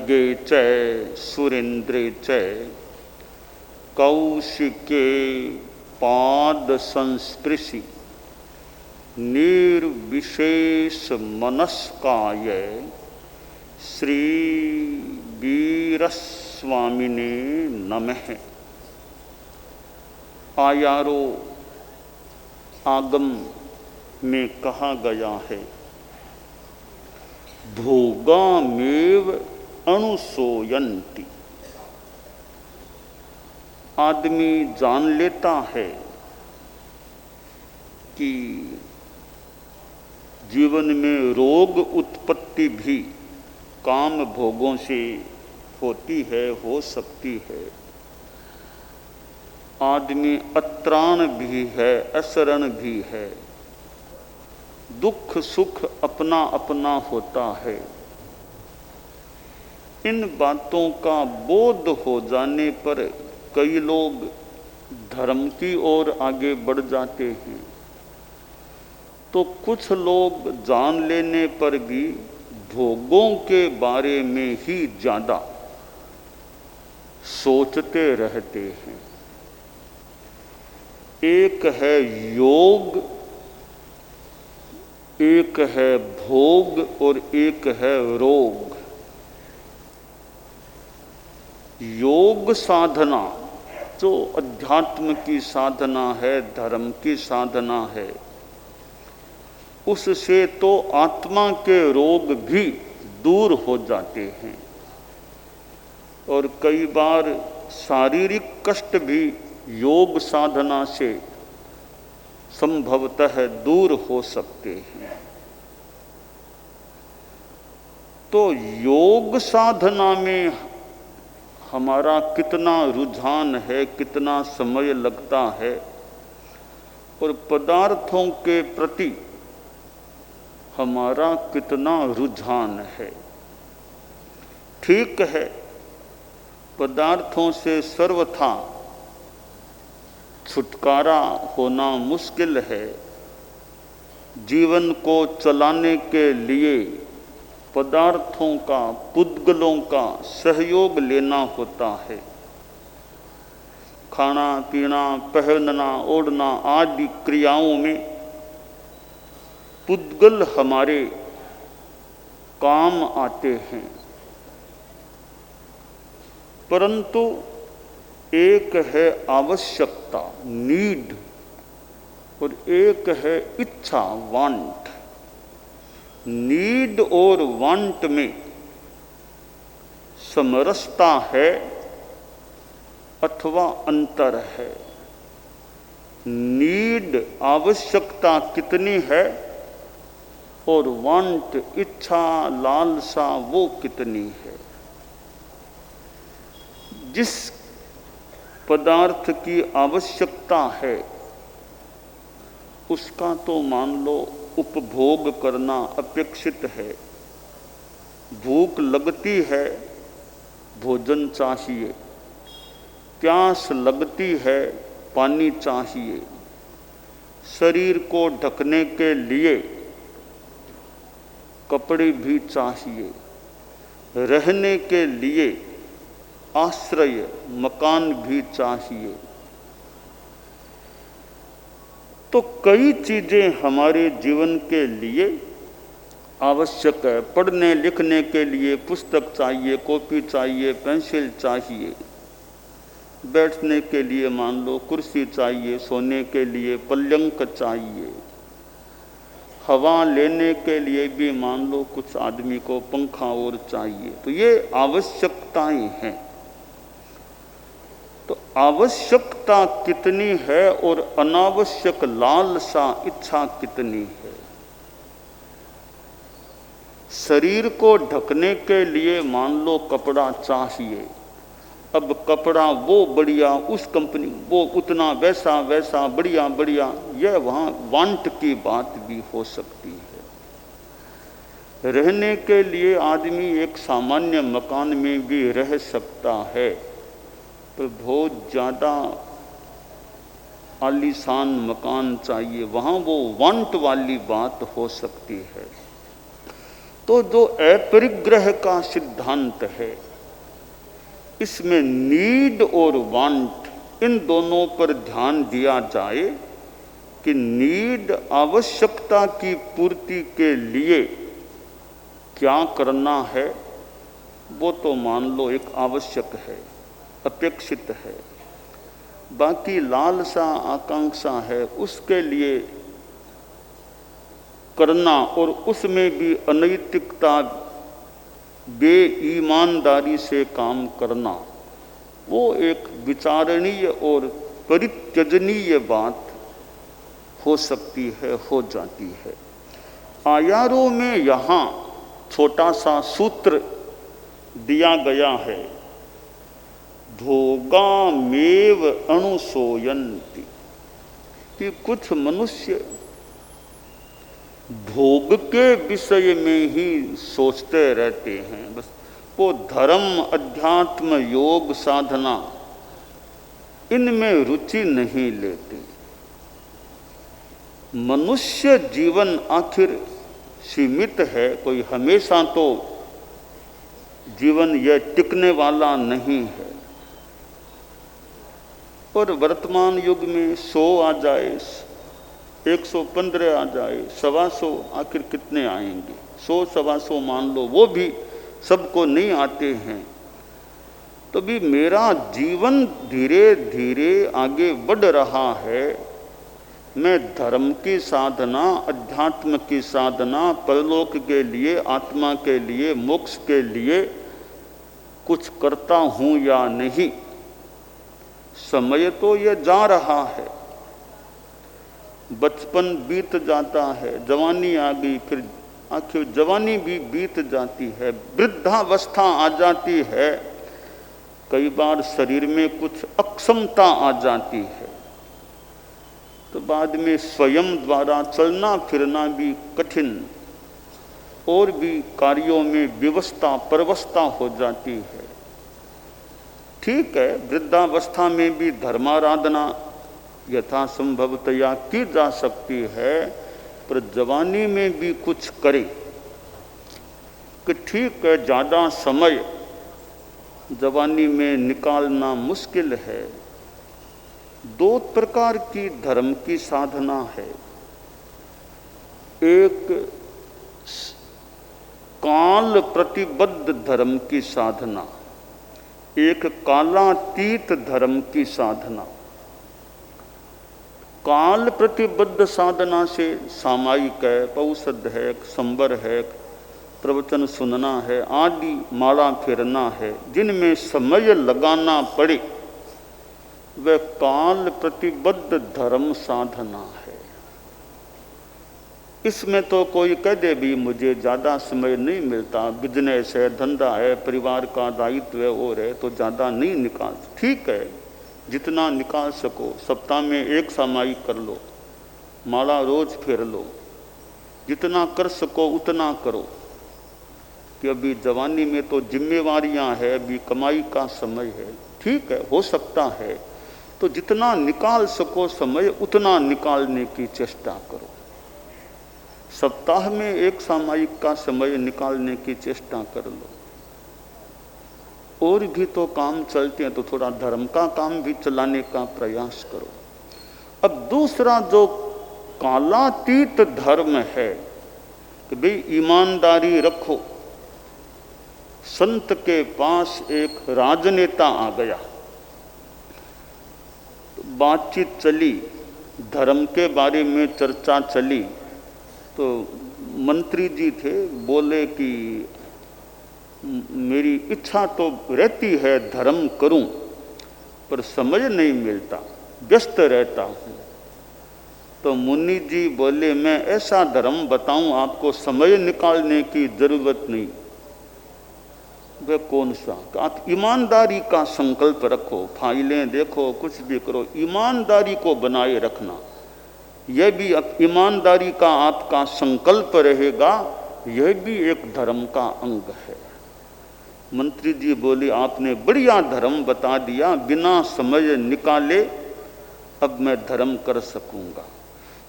खड्गे च सुरेन्द्रे च कौशिके पाद संस्पृशि निर्विशेष मनस्काय श्री वीरस्वामिने नमः। आयारो आगम में कहा गया है, भोगामेव अनुसोयन्ति। आदमी जान लेता है कि जीवन में रोग उत्पत्ति भी काम भोगों से होती है, हो सकती है। आदमी अत्राण भी है, असरण भी है। दुख सुख अपना अपना होता है। इन बातों का बोध हो जाने पर कई लोग धर्म की ओर आगे बढ़ जाते हैं, तो कुछ लोग जान लेने पर भी भोगों के बारे में ही ज्यादा सोचते रहते हैं। एक है योग, एक है भोग और एक है रोग। योग साधना जो अध्यात्म की साधना है, धर्म की साधना है, उससे तो आत्मा के रोग भी दूर हो जाते हैं और कई बार शारीरिक कष्ट भी योग साधना से संभवतः दूर हो सकते हैं। तो योग साधना में हमारा कितना रुझान है, कितना समय लगता है और पदार्थों के प्रति हमारा कितना रुझान है। ठीक है, पदार्थों से सर्वथा छुटकारा होना मुश्किल है। जीवन को चलाने के लिए पदार्थों का, पुद्गलों का सहयोग लेना होता है। खाना पीना, पहनना ओढ़ना आदि क्रियाओं में पुद्गल हमारे काम आते हैं, परंतु एक है आवश्यकता, नीड, और एक है इच्छा, वांट। नीड और वांट में समरसता है अथवा अंतर है। नीड, आवश्यकता कितनी है और वांट, इच्छा, लालसा वो कितनी है। जिस पदार्थ की आवश्यकता है उसका तो मान लो उपभोग करना अपेक्षित है। भूख लगती है, भोजन चाहिए। प्यास लगती है, पानी चाहिए। शरीर को ढकने के लिए कपड़े भी चाहिए। रहने के लिए आश्रय, मकान भी चाहिए। तो कई चीजें हमारे जीवन के लिए आवश्यक है। पढ़ने लिखने के लिए पुस्तक चाहिए, कॉपी चाहिए, पेंसिल चाहिए। बैठने के लिए मान लो कुर्सी चाहिए, सोने के लिए पलंग चाहिए। हवा लेने के लिए भी मान लो कुछ आदमी को पंखा और चाहिए। तो ये आवश्यकताएं हैं। तो आवश्यकता कितनी है और अनावश्यक लालसा, इच्छा कितनी है। शरीर को ढकने के लिए मान लो कपड़ा चाहिए। अब कपड़ा वो बढ़िया, उस कंपनी वो उतना, वैसा वैसा, बढ़िया बढ़िया, यह वहाँ वांट की बात भी हो सकती है। रहने के लिए आदमी एक सामान्य मकान में भी रह सकता है, पर बहुत ज़्यादा आलीशान मकान चाहिए, वहाँ वो वांट वाली बात हो सकती है। तो जो अपरिग्रह का सिद्धांत है, इसमें नीड और वांट इन दोनों पर ध्यान दिया जाए कि नीड आवश्यकता की पूर्ति के लिए क्या करना है, वो तो मान लो एक आवश्यक है, अपेक्षित है। बाकी लालसा आकांक्षा है, उसके लिए करना और उसमें भी अनैतिकता, बेईमानदारी से काम करना, वो एक विचारणीय और परित्यजनीय बात हो सकती है, हो जाती है। आयारों में यहाँ छोटा सा सूत्र दिया गया है, भोगामेव अणुसोयन्ति, कि कुछ मनुष्य भोग के विषय में ही सोचते रहते हैं। बस वो धर्म, अध्यात्म, योग साधना इनमें रुचि नहीं लेते। मनुष्य जीवन आखिर सीमित है, कोई हमेशा तो जीवन यह टिकने वाला नहीं है। और वर्तमान युग में 100 आ जाए, 115 आ जाए, 125, आखिर कितने आएंगे? 100 125 मान लो, वो भी सबको नहीं आते हैं। तो भी मेरा जीवन धीरे धीरे आगे बढ़ रहा है। मैं धर्म की साधना, अध्यात्म की साधना, परलोक के लिए, आत्मा के लिए, मोक्ष के लिए कुछ करता हूँ या नहीं? समय तो यह जा रहा है, बचपन बीत जाता है, जवानी आ गई, फिर आखिर जवानी भी बीत जाती है, वृद्धावस्था आ जाती है, कई बार शरीर में कुछ अक्षमता आ जाती है, तो बाद में स्वयं द्वारा चलना फिरना भी कठिन, और भी कार्यों में विवशता परवशता हो जाती है। ठीक है, वृद्धावस्था में भी धर्माराधना यथासंभवतया की जा सकती है, पर जवानी में भी कुछ करे कि ठीक है, ज़्यादा समय जवानी में निकालना मुश्किल है। 2 प्रकार की धर्म की साधना है, एक काल प्रतिबद्ध धर्म की साधना, एक कालातीत धर्म की साधना। काल प्रतिबद्ध साधना से सामायिक है, पौषध है, संबर है, प्रवचन सुनना है, आदि माला फेरना है, जिनमें समय लगाना पड़े, वह काल प्रतिबद्ध धर्म साधना है। इसमें तो कोई कह दे भी मुझे ज़्यादा समय नहीं मिलता, बिजनेस है, धंधा है, परिवार का दायित्व है और है, तो ज़्यादा नहीं निकाल। ठीक है, जितना निकाल सको, सप्ताह में 1 सामायिक कर लो, माला रोज फेर लो, जितना कर सको उतना करो, कि अभी जवानी में तो जिम्मेवारियां है, अभी कमाई का समय है। ठीक है, हो सकता है, तो जितना निकाल सको समय उतना निकालने की चेष्टा करो। सप्ताह में 1 सामायिक का समय निकालने की चेष्टा कर लो। और भी तो काम चलते हैं, तो थोड़ा धर्म का काम भी चलाने का प्रयास करो। अब दूसरा जो कालातीत धर्म है कि भाई ईमानदारी रखो। संत के पास एक राजनेता आ गया, बातचीत चली, धर्म के बारे में चर्चा चली, तो मंत्री जी थे, बोले कि मेरी इच्छा तो रहती है धर्म करूं, पर समय नहीं मिलता, व्यस्त रहता हूं। तो मुनि जी बोले मैं ऐसा धर्म बताऊं आपको समय निकालने की जरूरत नहीं। वह कौन सा? आप ईमानदारी का संकल्प रखो, फाइलें देखो, कुछ भी करो, ईमानदारी को बनाए रखना। यह भी ईमानदारी का आपका संकल्प रहेगा, यह भी एक धर्म का अंग है। मंत्री जी बोले आपने बढ़िया धर्म बता दिया, बिना समय निकाले अब मैं धर्म कर सकूंगा।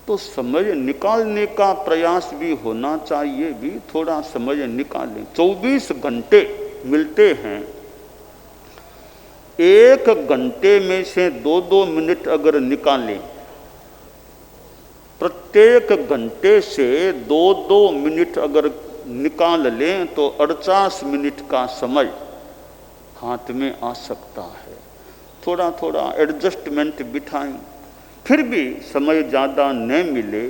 तो समय निकालने का प्रयास भी होना चाहिए, भी थोड़ा समय निकालें। 24 घंटे मिलते हैं, 1 घंटे में से 2-2 मिनट अगर निकालें, प्रत्येक घंटे से 2-2 मिनट अगर निकाल लें तो 48 मिनट का समय हाथ में आ सकता है। थोड़ा थोड़ा एडजस्टमेंट बिठाएं। फिर भी समय ज़्यादा न मिले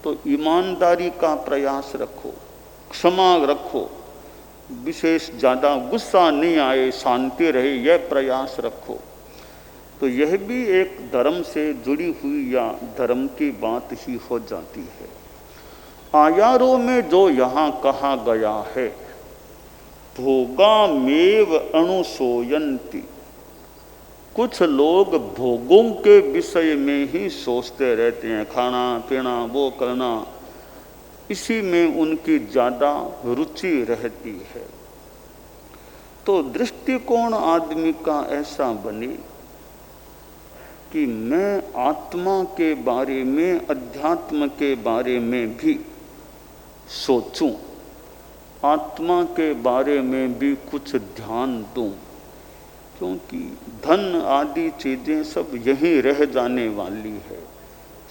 तो ईमानदारी का प्रयास रखो, क्षमा रखो, विशेष ज़्यादा गुस्सा नहीं आए, शांति रहे, यह प्रयास रखो। तो यह भी एक धर्म से जुड़ी हुई या धर्म की बात ही हो जाती है। आयारों में जो यहाँ कहा गया है, भोगामेव अनुशोयन्ति, कुछ लोग भोगों के विषय में ही सोचते रहते हैं, खाना पीना वो करना, इसी में उनकी ज़्यादा रुचि रहती है। तो दृष्टिकोण आदमी का ऐसा बने कि मैं आत्मा के बारे में, अध्यात्म के बारे में भी सोचूं, आत्मा के बारे में भी कुछ ध्यान दूं, क्योंकि धन आदि चीज़ें सब यहीं रह जाने वाली है,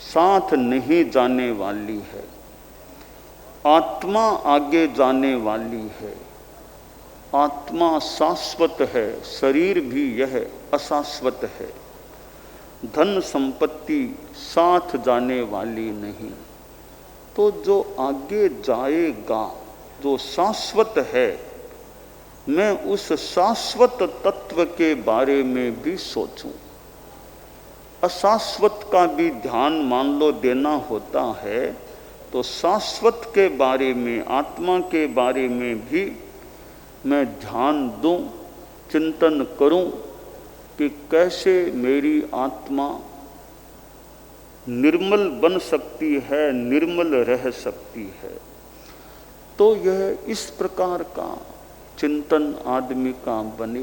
साथ नहीं जाने वाली है। आत्मा आगे जाने वाली है, आत्मा शाश्वत है, शरीर भी यह अशाश्वत है। धन संपत्ति साथ जाने वाली नहीं। तो जो आगे जाएगा, जो शाश्वत है, मैं उस शाश्वत तत्व के बारे में भी सोचूं। अशाश्वत का भी ध्यान मान लो देना होता है, तो शाश्वत के बारे में, आत्मा के बारे में भी मैं ध्यान दूं, चिंतन करूं कि कैसे मेरी आत्मा निर्मल बन सकती है, निर्मल रह सकती है। तो यह इस प्रकार का चिंतन आदमी का बने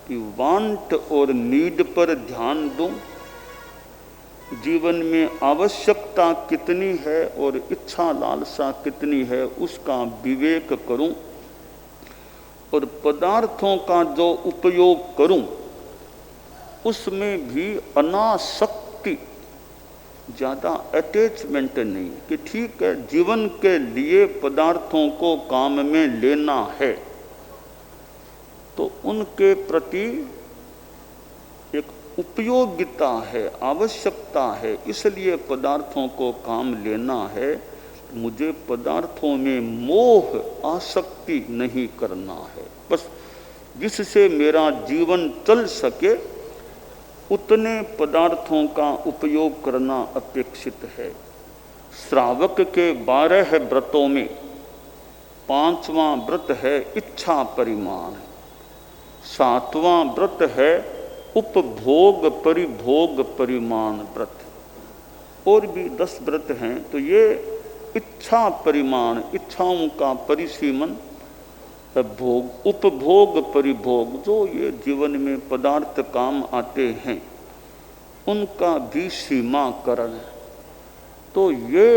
कि वांट और नीड पर ध्यान दूं, जीवन में आवश्यकता कितनी है और इच्छा लालसा कितनी है उसका विवेक करूं, और पदार्थों का जो उपयोग करूं उसमें भी अनासक्ति, ज़्यादा अटैचमेंट नहीं, कि ठीक है जीवन के लिए पदार्थों को काम में लेना है तो उनके प्रति एक उपयोगिता है, आवश्यकता है, इसलिए पदार्थों को काम लेना है। मुझे पदार्थों में मोह, आसक्ति नहीं करना है। बस जिससे मेरा जीवन चल सके उतने पदार्थों का उपयोग करना अपेक्षित है। श्रावक के 12 व्रतों में 5वां व्रत है इच्छा परिमाण, 7वां व्रत है उपभोग परिभोग परिमाण व्रत, और भी 10 व्रत हैं। तो ये इच्छा परिमाण, इच्छाओं का परिसीमन, भोग, उपभोग परिभोग, जो ये जीवन में पदार्थ काम आते हैं उनका भी सीमाकरण है। तो ये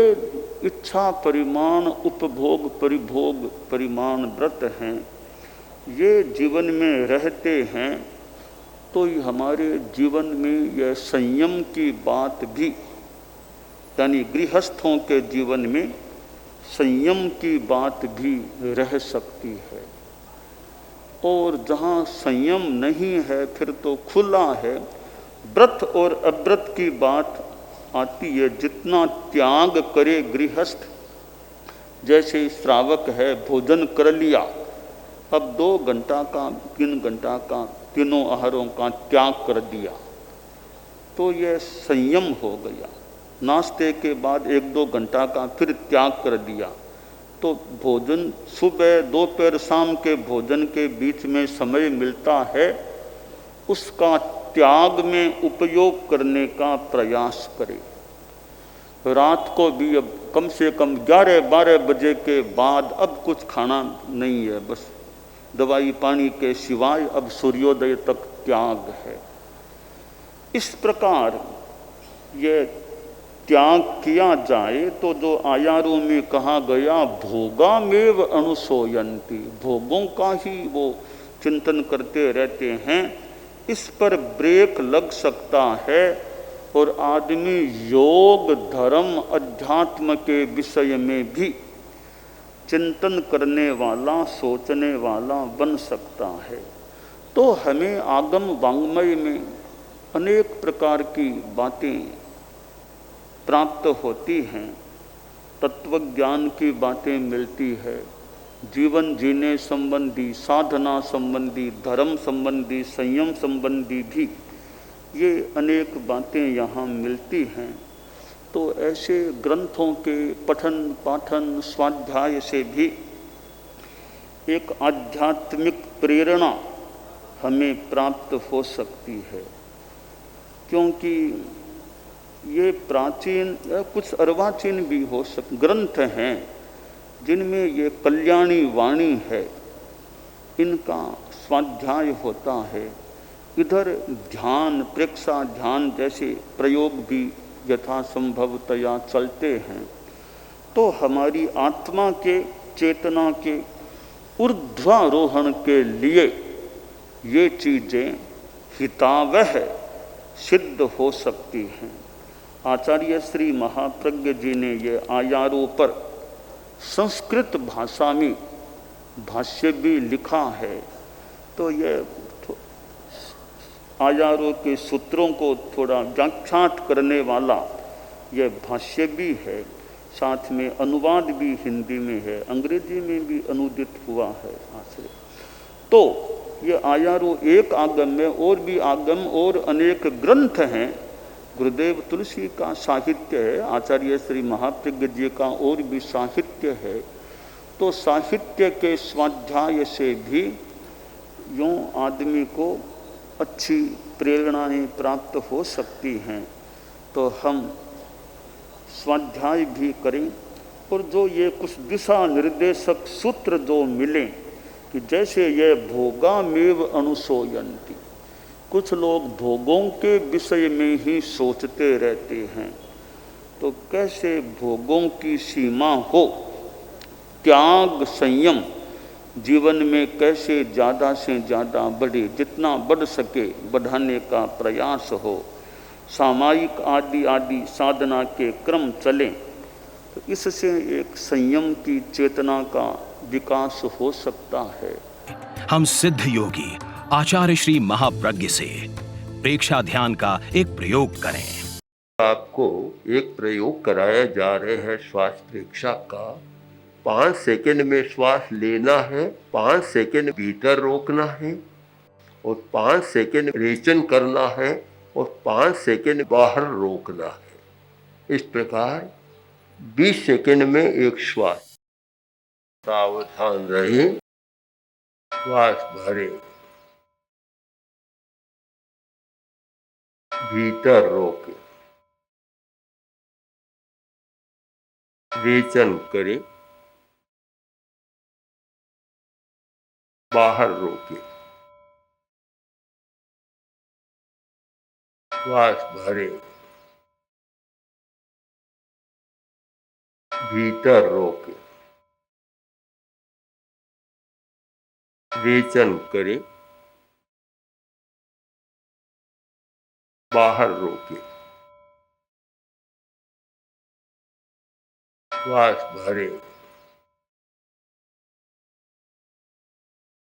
इच्छा परिमाण, उपभोग परिभोग परिमाण व्रत हैं, ये जीवन में रहते हैं तो ये हमारे जीवन में यह संयम की बात भी, यानी गृहस्थों के जीवन में संयम की बात भी रह सकती है। और जहाँ संयम नहीं है फिर तो खुला है, व्रत और अव्रत की बात आती है। जितना त्याग करे गृहस्थ, जैसे श्रावक है भोजन कर लिया, अब 2 घंटा का 3 घंटा का तीनों आहारों का त्याग कर दिया तो यह संयम हो गया। नाश्ते के बाद 1-2 घंटा का फिर त्याग कर दिया तो भोजन सुबह दोपहर शाम के भोजन के बीच में समय मिलता है, उसका त्याग में उपयोग करने का प्रयास करें। रात को भी अब कम से कम 11-12 बजे के बाद अब कुछ खाना नहीं है, बस दवाई पानी के सिवाय अब सूर्योदय तक त्याग है। इस प्रकार ये त्याग किया जाए तो जो आयारों में कहा गया भोगामेव अनुसोयंती, भोगों का ही वो चिंतन करते रहते हैं, इस पर ब्रेक लग सकता है और आदमी योग धर्म अध्यात्म के विषय में भी चिंतन करने वाला सोचने वाला बन सकता है। तो हमें आगम वाङ्मय में अनेक प्रकार की बातें प्राप्त होती हैं, तत्व ज्ञान की बातें मिलती है, जीवन जीने संबंधी, साधना संबंधी, धर्म संबंधी, संयम संबंधी भी ये अनेक बातें यहाँ मिलती हैं। तो ऐसे ग्रंथों के पठन पाठन स्वाध्याय से भी एक आध्यात्मिक प्रेरणा हमें प्राप्त हो सकती है, क्योंकि ये प्राचीन कुछ अर्वाचीन भी हो ग्रंथ हैं जिनमें ये कल्याणी वाणी है, इनका स्वाध्याय होता है। इधर ध्यान, प्रेक्षा ध्यान जैसे प्रयोग भी यथासंभवतया चलते हैं। तो हमारी आत्मा के चेतना के ऊर्ध्वारोहण के लिए ये चीज़ें हितावह सिद्ध हो सकती हैं। आचार्य श्री महाप्रज्ञ जी ने ये आयारों पर संस्कृत भाषा में भाष्य भी लिखा है। तो ये आयारों के सूत्रों को थोड़ा व्याख्यात करने वाला यह भाष्य भी है, साथ में अनुवाद भी हिंदी में है, अंग्रेजी में भी अनुदित हुआ है आश्रय। तो ये आयारों एक आगम में और भी आगम और अनेक ग्रंथ हैं। गुरुदेव तुलसी का साहित्य है, आचार्य श्री महाप्रज्ञ जी का और भी साहित्य है। तो साहित्य के स्वाध्याय से भी यूँ आदमी को अच्छी प्रेरणाएं प्राप्त हो सकती हैं। तो हम स्वाध्याय भी करें, और जो ये कुछ दिशा निर्देशक सूत्र जो मिलें कि जैसे ये भोगामेव अनुसोयन्ति, कुछ लोग भोगों के विषय में ही सोचते रहते हैं, तो कैसे भोगों की सीमा हो, त्याग संयम जीवन में कैसे ज़्यादा से ज़्यादा बढ़े, जितना बढ़ सके बढ़ाने का प्रयास हो, सामायिक आदि आदि साधना के क्रम चलें, तो इससे एक संयम की चेतना का विकास हो सकता है। हम सिद्ध योगी आचार्य श्री महाप्रज्ञ से प्रेक्षा ध्यान का एक प्रयोग करें। आपको एक प्रयोग कराया जा रहे हैं श्वास प्रेक्षा का। 5 सेकंड में श्वास लेना है, 5 सेकंड भीतर रोकना है और 5 सेकंड रेचन करना है और 5 सेकंड बाहर रोकना है। इस प्रकार 20 सेकंड में एक श्वास। सावधान रहे, श्वास भरे, भीतर रोके, रेचन करे, बाहर रोके, श्वास भरे, भीतर रोके, रेचन करे, बाहर रोके, श्वास भरे,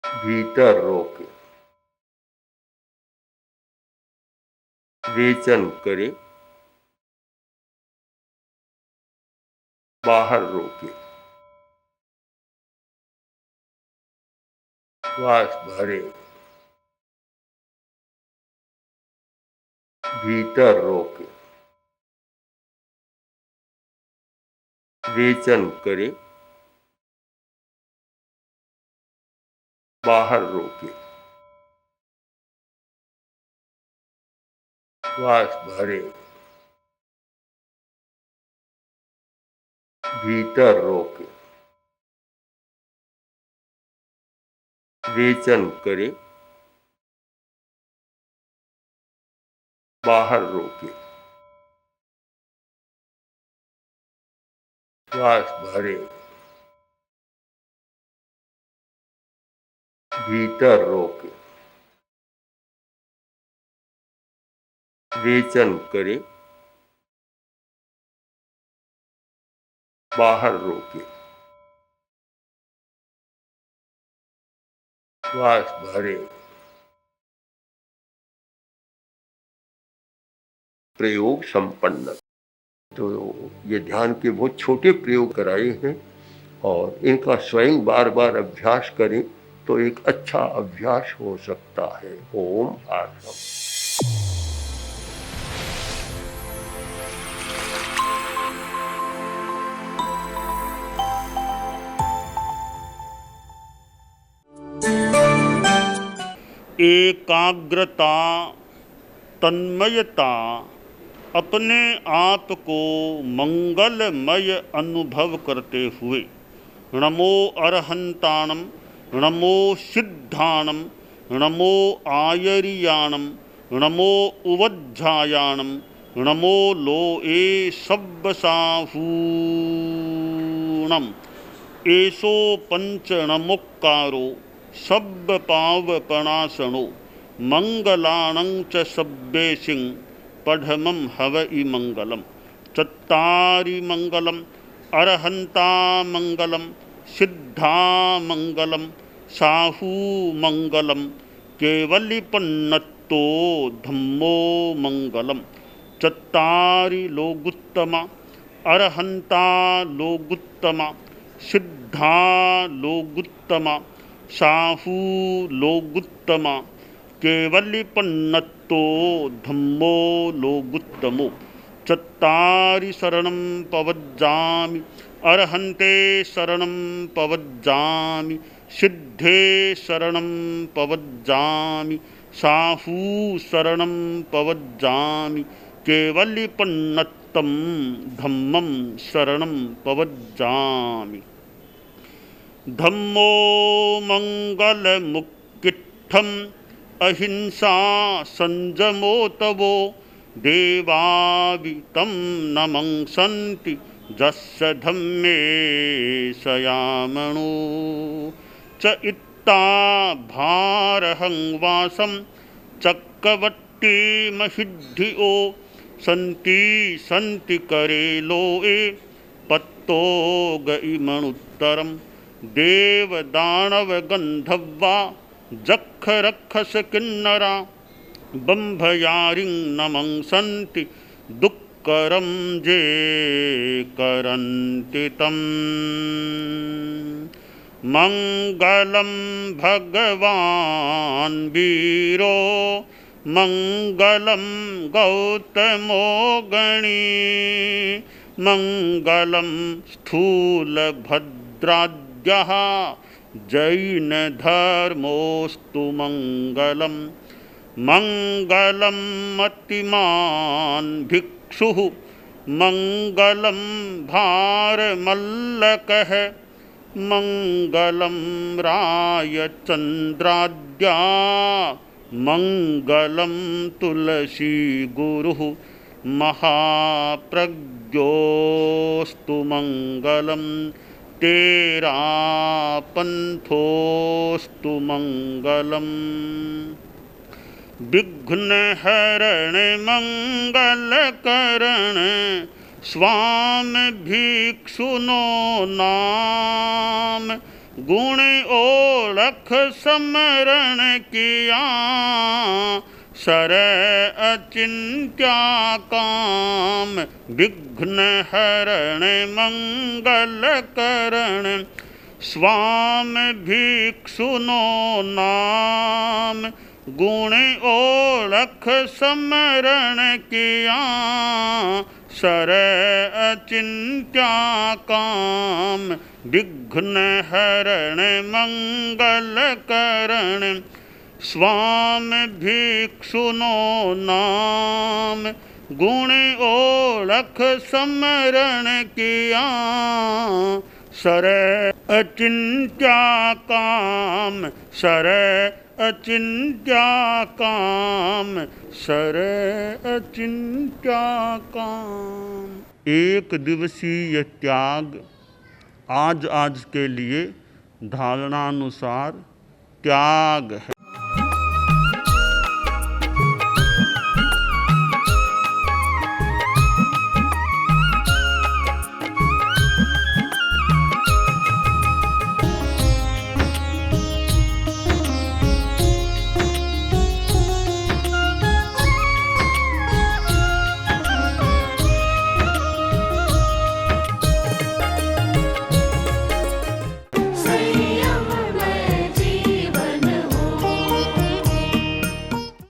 भीतर रोके, रेचन करे, बाहर रोके, श्वास भरे, भीतर रोके, रेचन करे, बाहर रोके, श्वास भरे, भीतर रोके, रेचन करे, बाहर रोके। श्वास भरे, भीतर रोके, रेचन करे, बाहर रोके। श्वास भरे, प्रयोग संपन्न। तो ये ध्यान के बहुत छोटे प्रयोग कराए हैं और इनका स्वयं बार बार अभ्यास करें तो एक अच्छा अभ्यास हो सकता है। ओम आसम। एकाग्रता, तन्मयता, अपने आप को मंगलमय अनुभव करते हुए नमो अरहंताणम, नमो सिद्धाणम, नमो आयरियाणम, नमो उवज्झायाणम, नमो लोए सब्बसाहूणम, एसो पंचणमुक्कारो सब्ब पावपणासनो मंगलाणं च सब्बेसिं पढ़मं हवइ मंगलम। चत्तारि मंगलम, अरहंता मंगलम, सिद्धा मंगलम, साहू मंगलम, केवलिपन्नत्तो धम्मो मंगलम। चत्तारि लोगुत्तमा, अरहंता लोगुत्तमा, सिद्धा लोगुत्तमा, साहू लोगुत्तमा, केवलिपन्नत्तो धम्मो लोगुत्तमो। चत्तारि शरणं पवज्जामि, अरहन्ते शरणं पवज्जामि, सिद्धे शरणं पवज्जामि, साहू शरणं पवज्जामि, केवलिपन्नत्तं धम्मं शरणं पवज्जामि। धम्मो मंगलमुक्किट्ठम् अहिंसा संजमो तवो देवावितं नमंसन्ति जस्य धम्मे सयामणो। च इत्ता भारहं वासं चक्रवट्टी महिद्धियो सन्ति सन्ति करेलोए पत्तो गइमणुत्तरम्। देवदानव गंधर्वा जख रक्षस किन्नरा बंभयारिं नमंसन्ति दुक्करं जे करन्ति तम्। मंगलं भगवान् वीरो मंगलं गौतमो गणी मंगलं स्थूलभद्राद्यः जैनधर्मोऽस्तु मंगलम्। मंगलं मतिमान् भिक्षुः मंगलं भारमल्लकः मंगलं रायचन्द्राद्या मंगलं तुलसी गुरुः महाप्रज्ञोऽस्तु मंगलम्। तेरा पंथोऽस्तु मंगलम्। विघ्नहरण मंगलकरण स्वामी भिक्षुनो नाम गुण ओळख समरण किया सर अचिंत्या काम। विघ्नहरण मंगलकरण स्वामी भिक्षुनो नाम गुण ओळख समरण किया सर अचिंत्या काम। विघ्नहरण मंगलकरण स्वामी भिक्षुनो नाम गुण ओळख समरण किया सर अचिंत्या काम। सर अचिंत्या काम। सर अचिंत्या काम। एक दिवसीय त्याग आज आज के लिए धारणानुसार त्याग है।